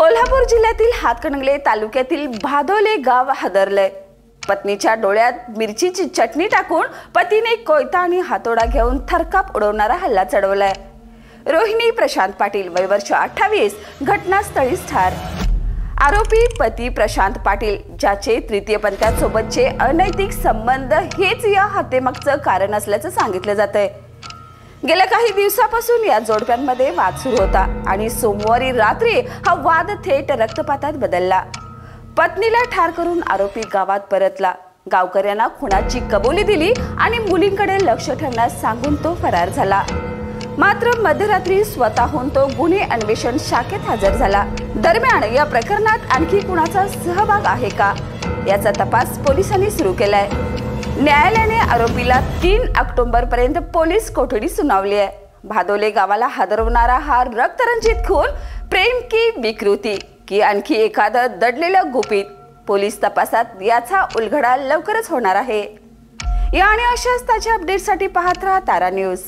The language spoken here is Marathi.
कोल्हापूर जिल्ह्यातील हातकणंगले तालुक्यातील भादोले गाव हादरलंय। पत्नीच्या डोळ्यात मिरचीची चटणी टाकून पतीने कोयता आणि हातोडा घेऊन थरकाप उडवणारा हल्ला चढवलाय। रोहिणी प्रशांत पाटील वय वर्ष 28 घटनास्थळीच ठार। आरोपी पती प्रशांत पाटील ज्याचे तृतीयपंथासोबतचे अनैतिक संबंध हेच या हत्येमागचं कारण असल्याचं सांगितलं जातंय। गेल्या काही दिवसापासून या जोडप्यांमध्ये वाद सुरू होता आणि सोमवारी रात्री हा वाद थेट रक्तपातात बदलला। पत्नीला ठार करून आरोपी गावात परतला। गावकऱ्यांना खुनाची कबुली दिली आणि मुलींकडे लक्ष ठेवण्यास सांगून तो फरार झाला। मात्र मध्यरात्री स्वतःहून तो गुन्हे अन्वेषण शाखेत हजर झाला। दरम्यान या प्रकरणात आणखी कुणाचा सहभाग आहे का याचा तपास पोलिसांनी सुरू केलाय। न्यायालयाने आरोपीला 3 ऑक्टोबर पर्यंत पोलीस कोठडी सुनावली आहे। भादोले गावाला हादरवणारा हा रक्तरंजित खून प्रेम की विकृती की आणखी एखादं दडलेलं गुपित, पोलीस तपासात याचा उलगडा लवकरच होणार आहे। या आणि अशाच ताज्या अपडेटसाठी पाहत राहा तारा न्यूज।